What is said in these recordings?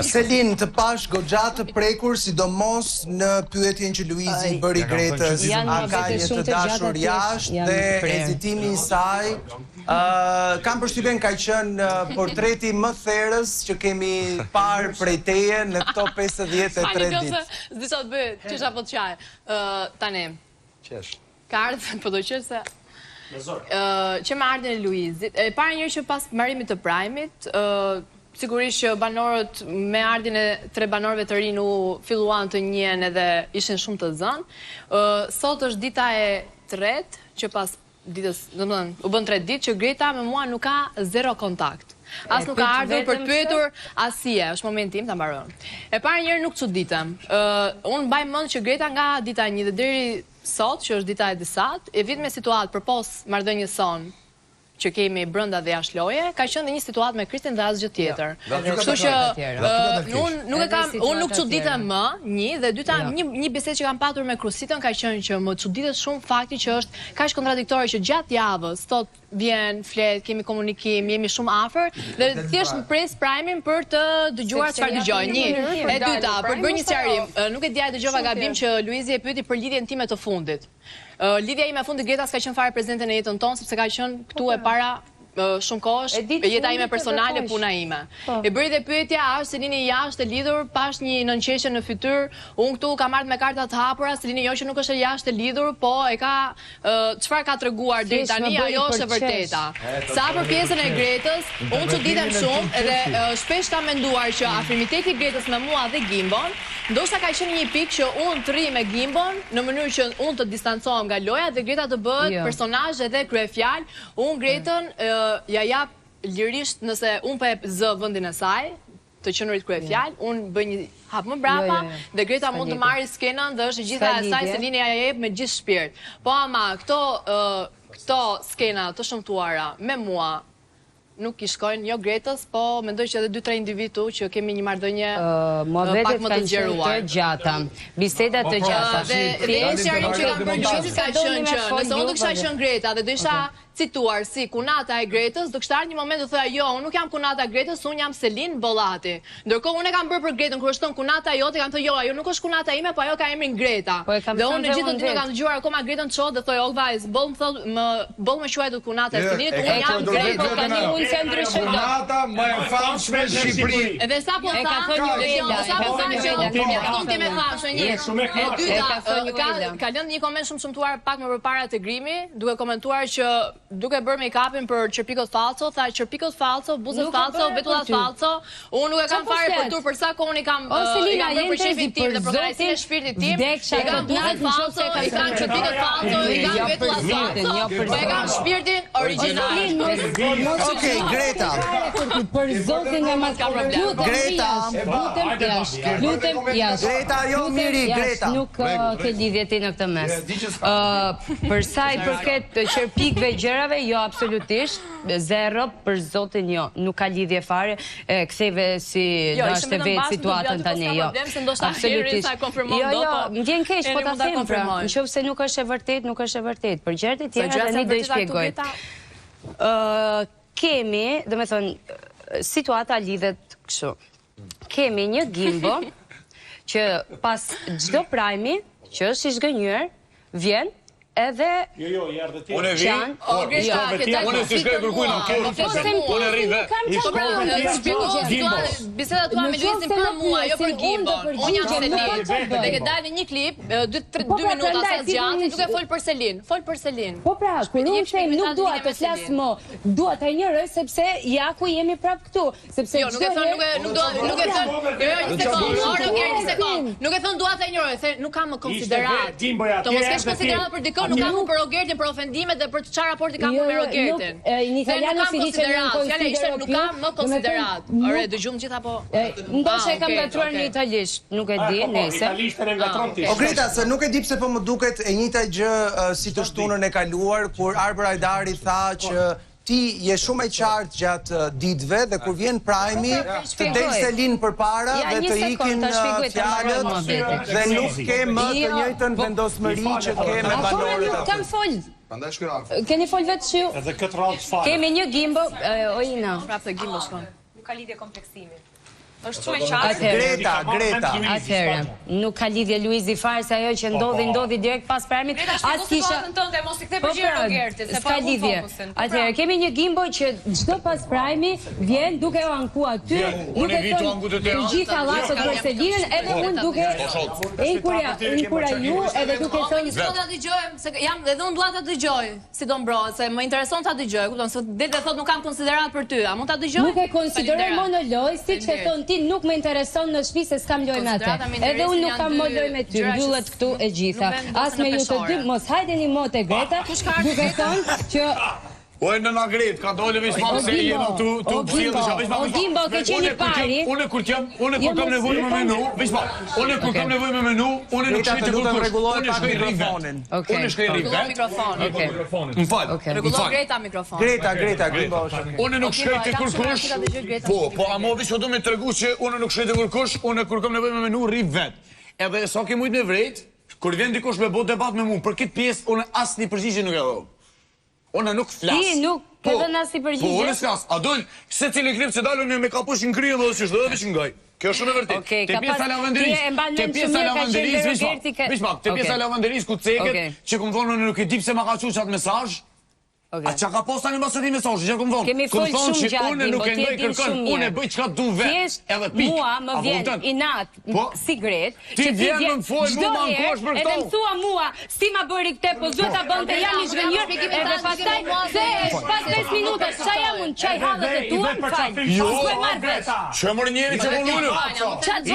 Selin, të pash goxha të prekur, sidomos në pyetjen që Luizi i bëri Gretës, a ka një të dashur jashtë dhe hezitimi i saj. Kam përshtypjen ka qenë portreti më therrës që kemi parë prej teje në këto 53 ditë. S'di sa të bëj, çesha po të qaj. Tani. Qesh. Ka ardhur po do qesh se që me ardhen e Luizit. E para njëherë që pas marrimit të Prime-it, sigurisht që banorët me ardhin e 3 banorëve të rinj u filluan të njihen edhe ishin shumë të zënë. Sot është dita e tretë që pas ditës, domethënë, u bën 3 ditë që Greta me mua nuk ka zero kontakt. As nuk ka ardhur për të pyetur asnjë, është momenti im ta mbaroj. E para njëherë nuk çuditem. Unë mbaj mend që Greta nga dita 1 dhe deri sot, që është dita e disat, e vit me situatë përpos marrëdhënies son që kemi brenda dhe jashtë loje, ka qenë dhe një situatë me Kristin dhe asgjë tjetër. Kështu që unë nuk çuditem më, dhe dyta, një bisedë që kam patur me Krusitën ka qenë që më çuditet shumë fakti që është kaq kontradiktore që gjatë javës sot vjen, flet, kemi komunikim, jemi shumë afër dhe thjesht pres Prime-in për të dëgjuar çfarë dëgjoj. Një, e dyta, për të bërë një sqarim, nuk e dia dëgjova gabim që Luizi e pyeti për lidhjen time të fundit. Lidhja ime e fundit Greta s'ka qenë fare prezente në jetën tonë sepse ka qenë këtu e para shumë kohësh, jeta ime personale, puna ime. E bëri dhe pyetja, a është Selini jashtë e lidhur, pash një nënqeshje në fytyrë, unë këtu kam ardhur me karta të hapura, Selini jo që nuk është e jashtë e lidhur, po e ka çfarë ka treguar deri tani, ajo është e vërteta. Sa për pjesën e Gretës, unë çuditem shumë dhe shpesh kam menduar që afirmiteti i Gretës me mua dhe Gimbon, ndoshta ka qenë një pikë që unë të rri me Gimbon në mënyrë që unë të distancohem nga loja dhe Greta të bëhet personazh edhe kryefjalë. Unë Gretën ja jap lirisht nëse unë po e zë vendin e saj të qenurit kryefjalë, unë bëj një hap më brapa dhe Greta mund të marrë skenën dhe është e gjitha e saj, Selini ja jep me gjithë shpirt. Po ama këto skena të shëmtuara me mua nuk i shkojnë jo Gretës, po mendoj që edhe 2-3 individu që kemi një marrëdhënie pak më të nxjerruar. Të gjata, bisedat të gjata. Dhe sqarim që kam bërë Luizi ka qenë që nëse unë do kisha qenë Greta dhe do isha cituar si kunata e Gretës, do kishte ardhur një moment të thoya jo, unë nuk jam kunata e Gretës, unë jam Selin Bollati. Ndërkohë unë e kam bërë për Gretën, kur shton kunata jote, kam thënë jo, ajo nuk është kunata ime, po ajo ka emrin Greta. Dhe unë në gjithë ditën kam dëgjuar akoma Gretën çon dhe thoj, "O vajz, boll më quajtur kunata e Selinit, unë jam Greta, tani unë se ndryshoj." Kunata më e famshme në Shqipëri. Edhe sa po tha, sa po tha që unë ti më thash një. E dyta, ka lënë një koment shumë shëmtuar pak më përpara te Grimi, duke komentuar që duke bërë make-upin për Çerpikot falso, tha Çerpikot falso, buzët falso, vetullat falso. Unë nuk e kam fare për tur, për sa kohë unë kam bërë për shefin tim dhe përgatitin e shpirtit tim. I kam buzët falso, i kam Çerpikot falso, i kam vetullat falso, po e kam shpirtin origjinal. Okej, Greta. Për zotin nga Greta. Lutem jashtë. Greta, jo miri, Greta. Nuk ke lidhje ti në këtë mes. Për sa i përket Çerpikëve gjërave, jo absolutisht, zero, për zotin jo, nuk ka lidhje fare, ktheve si dashte vetë situatën tani, jo. Absolutisht. Jo, më vjen keq po ta them pra, nëse nuk është e vërtet, nuk është e vërtet. Për gjërat e tjera tani do i shpjegoj. Kemi, domethënë, situata lidhet kështu. Kemi një Gimbo që pas çdo Prime-i që është i zgënjur, vjen edhe unë vi, unë si shkoj kërkuj në unë rrive, bisedat tua me Luizin për mua, jo për Gimbon. Unë jam Selin. Dhe ke dalë një klip, 2 minuta sa zgjati, duke fol për Selin. Fol për Selin. Po pra, kur unë them nuk dua të flas më, dua ta injoroj sepse ja ku jemi prap këtu, sepse jo, nuk e thon, nuk e thon. Një sekond. Nuk e thon dua ta injoroj, se nuk kam më konsiderat. Të mos kesh konsiderat për dikon, nuk kam më për Rogertin, për ofendimet dhe për çfarë raporti kam me Rogertin. Në italiano si diçka në konsiderat, nuk kam më konsiderat. Ore, dëgjum gjithë apo ndoshta e kam gatuar në italisht, nuk e di, nëse. O Greta, se nuk e di pse po më duket e njëjta gjë si të shtunën e kaluar kur Arbër Ajdari tha që ti je shumë e qartë gjatë ditëve dhe kur vjen Prime-i të del Selin përpara dhe të ikin fjalët dhe nuk ke më të njëjtën vendosmëri që ke me banorët aty. Kam fol. Keni fol vetë ju? Edhe këtë radhë çfarë? Kemi një Gimbo, Ojina. Prapë te Gimbo shkon. Nuk ka lidhje kompleksimi. Është shumë e qartë. Greta. Atëherë, nuk ka lidhje Luizi fare se ajo që ndodhi direkt pas premtit. As kisha tënde mos i kthe përgjigje Rogertit, se ka lidhje. Atëherë, kemi një gimbo që çdo pas premi vjen duke u anku aty, duke thënë të gjitha llafët për Selinën, edhe unë duke inkura ju, edhe duke thënë do ta dëgjojmë, se jam edhe unë dua ta dëgjoj, si do mbrohet, se më intereson ta dëgjoj, kupton, se del të thotë nuk kam konsiderat për ty, a mund ta dëgjoj? Nuk e konsideroj monolog, siç e thon ti, nuk më intereson në shtëpi se s'kam lojë me atë. Edhe unë nuk kam më lojë me ty, mbyllet këtu e gjitha. As me ju të dy, mos hajdeni mo te Greta, duke thënë që O e nëna Gret, ka dole vish ma se jenë tu pëshilë vish ma. O Gimbo, ke qeni pari. Une kur kam nevoj me menu, vish ma, une kur kam nevoj me menu, une nuk shkej të kërkush, une shkej rivet. Une shkej rivet. Më falë. Regullo Greta mikrofon. Greta, Gimbo. Une nuk shkej të kërkush, po, amo vish o du me të regu që une nuk shkej të kërkush, une kur kam nevoj me menu rivet. Edhe sa ke mujt me vrejt, kur vjen dikush me bo debat me mu, për këtë pjesë, une asë një përgjigje nuk e do. Ona nuk flas. Ti nuk ke dhënë as i përgjigje. Po, unë s'flas. A dojnë, se cili klip që dalën me kapush në krye dhe që shdojë që ngaj. Kjo është shumë e vërtet. Te pjesa lavanderis, ku ceket, që këmë thonë nuk e di pse ma ka qu qatë mesazh. A që ka posta një basë ti mesazh, që këmë thonë. Kemi folë shumë gjatë, Gimbo, ti e din shumë mirë. Unë e bëj qka du vet, edhe pik. Mua më vjen inat si Gret, që ti vjen çdo herë, edhe më thua mua, si ma bëri këte, po duhet ta bënte jam i zhgënjur, edhe pastaj, se pas 5 minuta, qa jam unë, qaj hallet e tua, më falj. Jo, që mërë njeri që më ullur.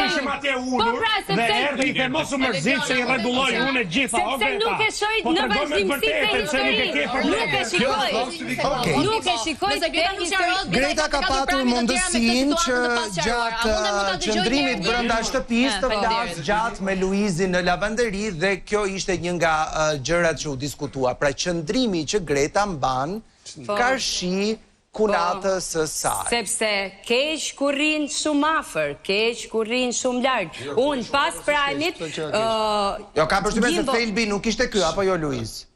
Ishim atje ullur, dhe erdi i ke mos u mërzit se i regulloj unë e gjitha, o Greta. Se nuk e shojt në vazhdimësi të historisë, nuk e shikoj Greta ka patur mundësinë që gjatë qëndrimit brenda shtëpisë të flasë gjatë me Luizin në lavanderi dhe kjo ishte një nga gjërat që u diskutua. Pra qëndrimi që Greta mban karshi kunatës së saj. Sepse keq kur rrin shumë afër, keq kur rrin shumë larg. Unë pas prajmit Jo, ka përshtypjen se thelbi nuk ishte ky, apo jo Luiz?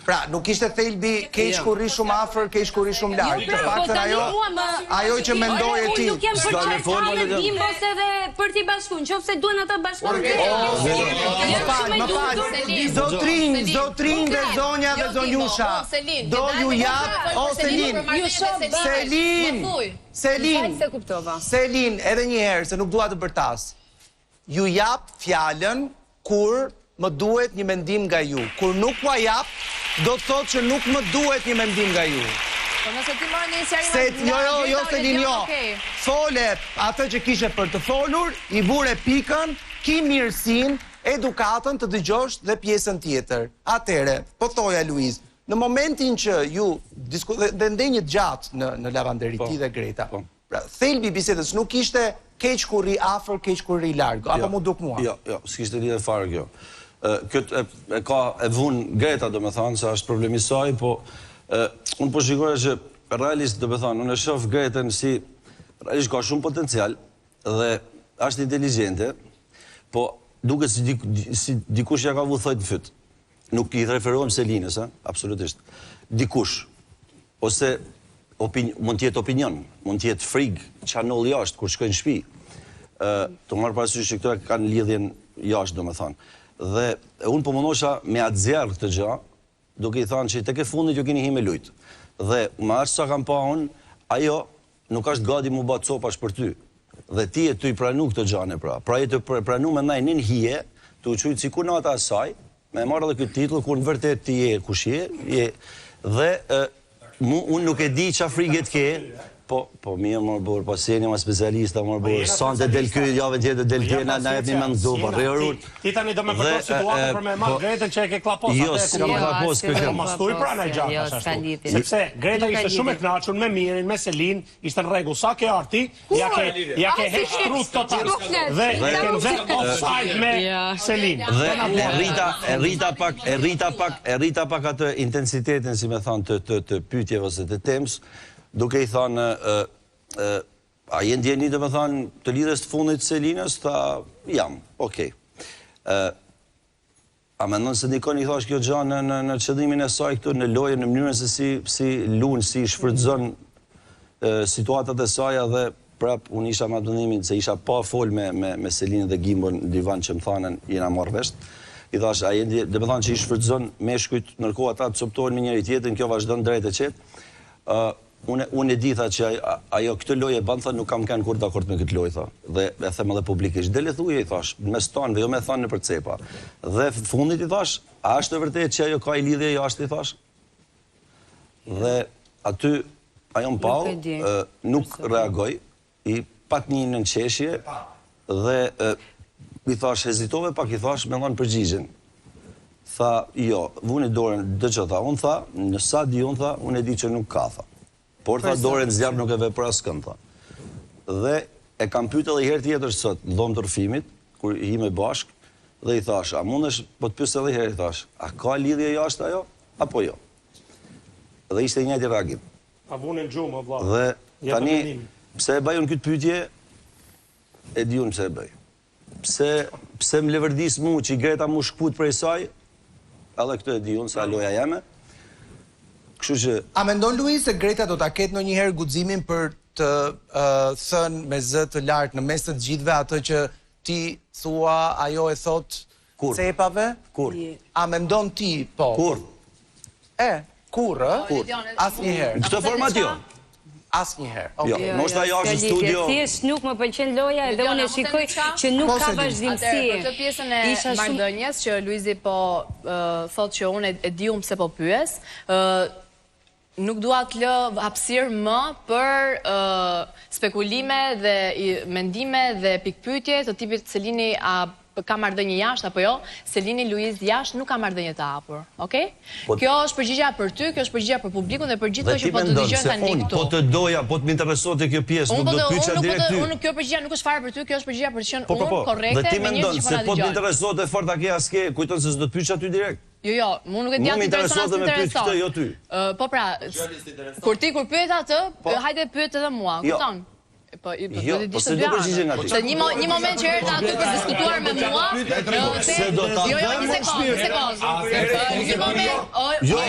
Pra, nuk ishte thelbi keq kur rri shumë afër, keq kur rri shumë larg. Të paktën ajo që mendoje ti. Unë nuk jam për çfarë me Gimbos edhe për ti bashku, nëse duan ata bashkë. Zotrin dhe zonja dhe zonjusha. Do ju jap o Selin, edhe një herë se nuk dua të bërtas. Ju jap fjalën kur më duhet një mendim nga ju. Kur nuk ua jap, do të thotë që nuk më duhet një mendim nga ju. Po nëse ti marrë një iniciativë... Jo, Selin, jo. Fole atë që kishe për të folur, i vure pikën, ki mirësin, edukatën të dëgjosh dhe pjesën tjetër. Atere, po thoja Luiz, në momentin që ju dhe ndenjët gjatë në lavanderi ti dhe Greta, thelbi bisedës nuk ishte keq kur ri afër, keq kur ri larg, apo mu duk mua? Jo, s'kishte lidhje fare kjo. Këtë e vunë Greta, do me thanë, se është problemi saj, po unë po shikoja që realisht, do me thanë, unë e shof Gretën si realisht ka shumë potencial dhe është inteligente, po duke si dikush ja ka vu thojt në fyt. Nuk i referohem Selinës, absolutisht. Dikush, ose mund tjetë opinion, mund tjetë frigë, qanol jashtë, kur shkojnë shpi. Të marrë parasysh që këto e kanë lidhjen jashtë, do me thanë. Dhe unë po mundohesha me atë zjarë këtë gjë, duke i thanë që tek e fundit ju keni hi me lujtë. Dhe më ashtë sa kam pa unë, ajo nuk është gati mu ba copash për ty. Dhe ti e të i pranu këtë gjane pra. Pra e të pranu me ndaj nin hije, të u qujtë si kur nata asaj, me marrë dhe këtë titlull, kur në vërtet ti je kush je, dhe unë nuk e di qa friget ke, po mirë më bërë, po seni më specialista më bërë, sante del kjo, jave tjetë del tjena, na jep një me nëzdu, po rejërur. Ti tani do me përdo situatë për me marrë Gretën që e ke klapos Jo, s'kam klapos këtë. Ma stuj pra në gjatë ashtu. Sepse Greta ishte shumë e knaqur me Mirin, me Selin, ishte në rregull. Sa ke arti, ja ke heqtrut total. Dhe e ke nëzër offside me Selin. Dhe e rrita pak atë intensitetin, si me thanë, të pytjeve ose të tems, duke i thanë, a jenë djeni dhe me thanë të lidhes të fundit Selinës, tha jam, okej. A me nënë se nikon i thash kjo gjanë në qëdrimin e saj këtu, në lojë, në mënyrën se si lunë, si shfrytëzon situatat e saja dhe prap, unë isha ma dënimin se isha pa fol me Selinën dhe Gimbon në divan që më thanën jena marrë vesht. I thash, a jendi, dhe me thanë që i shfrytëzon meshkujt, nërkohë ata të coptojnë me njëri tjetrin, kjo vazhdon drejt e qetë. Unë e di tha që ajo këtë lojë e banë, tha, nuk kam kënë kur dakord me këtë lojë, tha. Dhe e them edhe publikisht. Dele thuje, i thash, mes tanëve, jo me thanë në përcepa. Dhe fundit i thash, a është të vërtet që ajo ka i lidhje jashtë, i thash? Dhe aty, ajo më pau, nuk reagoj, i pak një në qeshje, dhe i thash, hezitove pak, i thash, me dhanë përgjigjen. Tha, jo, vuni dorën, dhe që tha, unë tha, në sa di unë tha, unë e di që nuk ka, tha. Por tha, dorën zjarë nuk e vepra s'kën, tha. Dhe e kam pyet edhe herë tjetër sot, në dhomë të rëfimit, kur i me bashk, dhe i thash, a mundesh, po të pyes edhe herë, i thash, a ka lidhje jashtë ajo, apo jo? Dhe ishte i njëjti reagim. A vunin gjumë, vlla. Dhe tani, pse e bajun këtë pyetje, e di unë pse e bëj. Pse më levërdis mu që i Greta mu shkput prej saj, edhe këtë e di unë, sa loja jeme. Kështu që... A mendon Luiz se Greta do ta ketë ndonjëherë guximin për të thënë me zë të lartë në mes të gjithëve atë që ti thua, ajo e thot cepave? Kur? A mendon ti, po? Kur? Kur, Kur? Asnjëherë. Në këtë format jo. Asnjëherë. Jo, moshta jo është në studio. Thjesht nuk më pëlqen loja dhe unë e shikoj që nuk ka vazhdimësi. Për të pjesën e marrëdhënies që Luizi po thot që unë e di pse po pyes, nuk dua të lë hapësirë më për spekulime dhe mendime dhe pikpyetje të tipit Selini a ka marrëdhënie jashtë apo jo, Selini Luiz jashtë nuk ka marrëdhënie të hapur, okay? Kjo është përgjigjja për ty, kjo është përgjigjja për publikun dhe për gjithë që po të dëgjojnë tani këtu. Po të doja, po të më interesonte kjo pjesë, nuk do të pyetja direkt ty. Unë kjo përgjigjja nuk është fare për ty, kjo është përgjigjja për të qenë unë korrekte me njerëzit që po na dëgjojnë. Se po të interesonte fort aske aske, kujton se s'do të pyetja ty direkt. Jo, mu nuk e di atë interesonte me pyet këtë, jo ty. Po pra, kur pyet atë, hajde pyet edhe mua, kupton? Jo, po se do përgjigje nga ti. Se një moment që erdha aty për diskutuar me mua, se do ta jo, një sekondë. Një moment,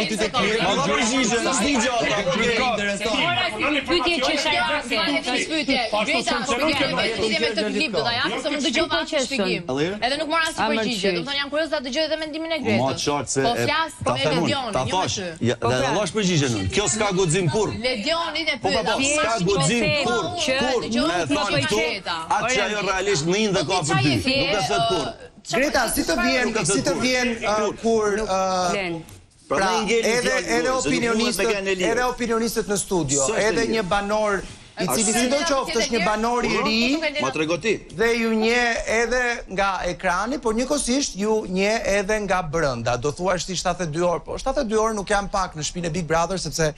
një sekondë. Ma da përgjigje, në s'di gjata. Pyetje që shajrake. Pyetje, Greta, po përgjigje me këtë klip do ta jap, se më dëgjova atë shpjegim. Edhe nuk mora asnjë përgjigje. Do të thonë jam kurioz ta dëgjoj edhe mendimin e Gretës. Ma qartë se... Po flas me Ledionin, ta thash, dhe dhe lash përgjigje nun. Kjo s'ka guxim kur. Ledionin e pyeta. S'ka guxim kur. Nuk më pëlqeta. Atë që ajo realisht në indë dhe ka për ty. Nuk e thët kur. Greta, si të vjen kur... Pra, edhe opinionistët në studio, edhe një banor i cili si do qoftë është një banor i ri, ma trego ti, dhe ju nje edhe nga ekrani, por njëkohësisht ju nje edhe nga brënda. Do thua është 72 orë, po 72 orë nuk jam pak në shtëpinë e Big Brother, sepse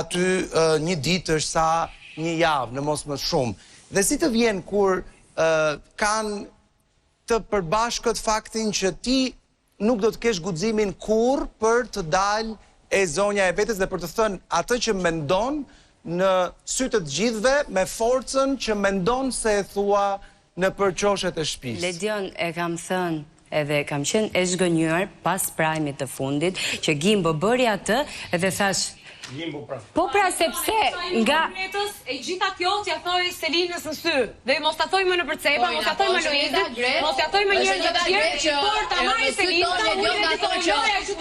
aty një ditë është sa një javë, në mos më shumë. Dhe si të vjen kur kanë të përbashkët faktin që ti nuk do të kesh guximin kur për të dalë e zonja e vetes dhe për të thënë atë që mendon në sytë të gjithëve me forcën që mendon se e thua në përqoshet e shtëpisë. Ledion, e kam thënë edhe kam qenë e zgënjur pas prajmit të fundit që Gimbo bëri atë edhe thash po pra sepse nga e gjitha kjo t'ja thoi Selinës në sy dhe mos t'a thoi më në përcepa, mos t'a thoi më Luizit, mos t'a thoi më njërë të tjerë, por t'a marri Selinës, unë e thoi që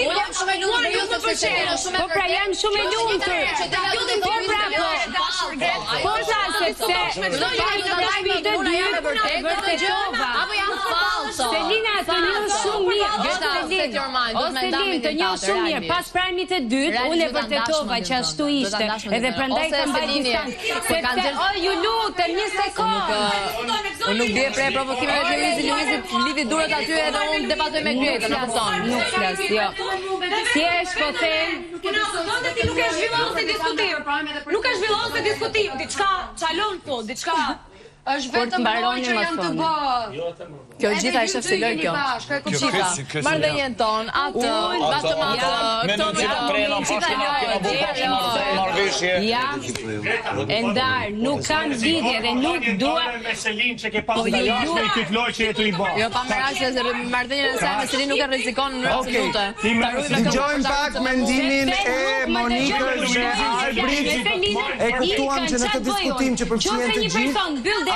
unë jam shumë e lumë, ju të përqenë. Po pra jam shumë e lumë të po pra sepse Selina të një shumë mirë, të një shumë mirë, pas prajmit e dytë, unë e vërtetova që ashtu ishte, edhe prandaj kam bajt distancë. Ju lutem, një sekundë. Unë nuk bje prej provokimeve të Luizit lidhi durët aty edhe unë debatoj me Gretën, në kupton. Nuk flas, jo. Thjesht po them, nuk e zhvillon se diskutim. Nuk e zhvillon se diskutim, diçka çalon po, diçka Është vetëm lojë që janë të bë. Kjo gjitha ishte se lojë kjo. Gjitha. Marrëdhënien ton, atë, vetëm atë, këto e ndar, nuk kam lidhje dhe nuk dua me Selin që ke pas ndajash me këtë lojë që jetu i bë. Jo, pa me rasje se marrëdhënien e saj me Selin nuk e rrezikon në absolute. Dëgjojmë pak mendimin e Monikës me Albrit. E kuptuam që në këtë diskutim që përfshihen të gjithë,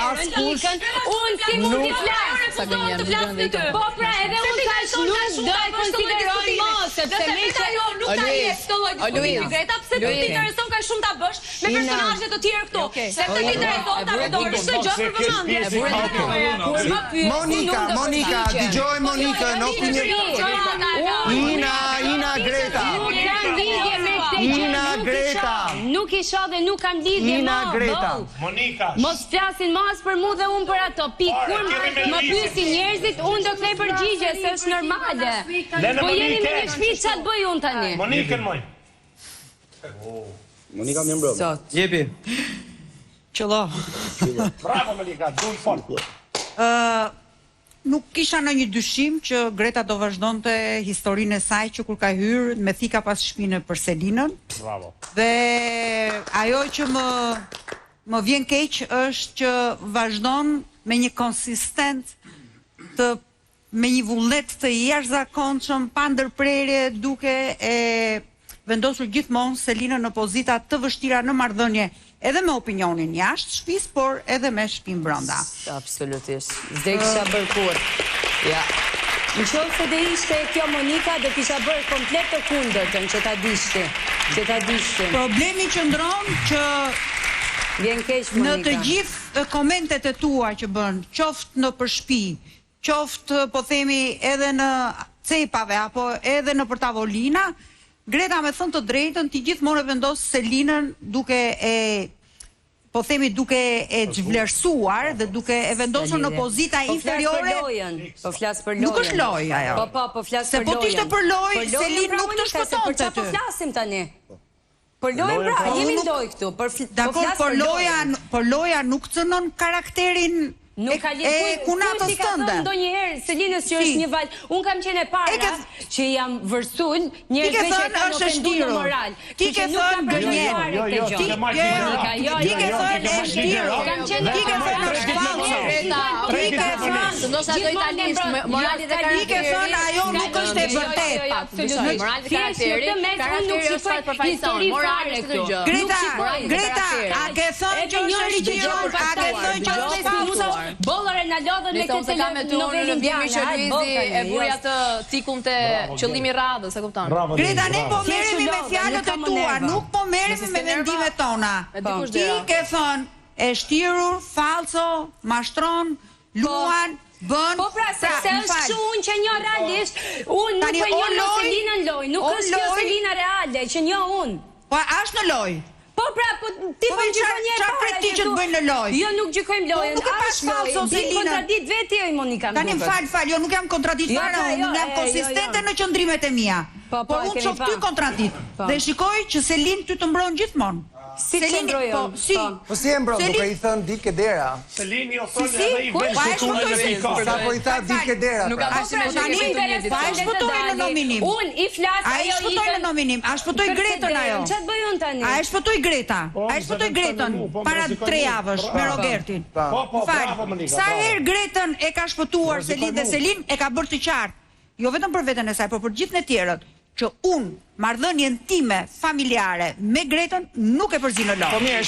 askush nuk sa gënjen në vend e këto. Po pra, edhe unë tash nuk do e konsideroj më, sepse me që nuk ta jep këtë lloj diskutimi. Greta, pse të intereson ka shumë ta bësh me personazhe të tjerë këtu? Se të intereson ta vendosësh çdo gjë për vëmendje. Monika, dëgjoj Monikën, opinion. Ina Greta. Ina Greta. Nuk isha dhe nuk kam lidhje Ina më. Greta. Monika. Mos flasin mas për mu dhe unë për ato. Kur më pyesin njerëzit, unë do kthej përgjigje se është normale. Po jeni me një shtëpi, çfarë bëj unë tani? Monikën moj. Monika më mbrëm. Jepi. Qëllo. Bravo Monika, duhet fort. Nuk kisha në një dyshim që Greta do vazhdonte historinë e saj që kur ka hyrë me thika pas shpinë për Selinën. Bravo. Dhe ajo që më vjen keq është që vazhdon me një konsistent me një vullnet të jashtëzakonshëm, pa ndërprerje, duke e vendosur gjithmonë Selinën në pozita të vështira në marrëdhënie edhe me opinionin jashtë shtëpisë, por edhe me shtëpinë brenda. Absolutisht. S'de kisha bërë kur. Ja. Në qoftë se dhe ishte kjo Monika, do kisha bërë komplet të kundërtën, që ta dishti. Problemi qëndron që vjen keq Monika. në të gjithë komentet e tua që bën, qoftë në përshpi, qoftë po themi edhe në cepave apo edhe në për tavolina, Greta me thënë të drejtën ti gjithmonë e vendos Selinën duke e zhvlerësuar dhe duke e vendosur në pozita inferiore. Po flas për lojën. Nuk është lojë ajo. Po flas se për lojën. Po t'ishte për lojë, Selin nuk të shpëtonte ty. Po flasim tani. Për lojën pra, jemi lojë këtu. Dakor, por loja nuk cënon karakterin e kunatës tënde. Ndonjëherë Selinës që është një val, un kam qenë para që jam vërsul njerëz që kanë ofenduar në moral. Ti ke thënë gënjen. Ti ke thënë e shtiru. Ti ke thënë është falso. Ti ke thënë ndoshta do italisht morali dhe karakteri. Ti ke thënë ajo nuk është e vërtetë. Morali dhe karakteri nuk shifat përfaqëson. Morali është këtë gjë. Greta, a ke thënë që është e shtirur? A ke thënë që është e falso? Bollore na lodhën me këtë novelën Luizi e buri atë tikun te qëllimi i radhës, e kupton? Greta, ne po merremi me fjalët e tua, nuk po merremi me vendimet tona. Ti ke thënë e shtirur, falso, mashtron, luan, bën. Po pra, se është unë që njoh realisht, unë nuk po njoh Selinën lojë, nuk është kjo Selina reale që njoh unë. Po është në lojë. Po pra, ti po gjykon një çfarë pret ti që të bëjnë në lojë? Jo, nuk gjykojmë lojën. Nuk e pas falso Selina. Kontradikt vetë jo Monika. Tani fal, jo nuk jam kontradiktare, unë jam konsistente në qëndrimet e mia. Por unë shoh ty kontradikt. Dhe shikoj që Selin ty të mbron gjithmonë. Si qëndrojë? Po si e mbron, duke i thënë dike dera. Selini o thonë edhe i vetë shtunë me pikë. Sa po i tha dike dera. Nuk ka pasi me shkëmbim. Pa e shpëtoj në nominim. Unë i flas ajo i shpëtoj në nominim. A shpëtoj Gretën ajo? Çfarë bëj unë tani? A e shpëtoj Greta? A e shpëtoj Gretën para 3 javësh me Robertin? Po, bravo Monika. Sa herë Gretën e ka shpëtuar Selin dhe Selin e ka bërë të qartë. Jo vetëm për veten e saj, por për gjithë në tjerët, që unë marrëdhënien time familjare me Gretën nuk e përzi në lojë. Po mirë,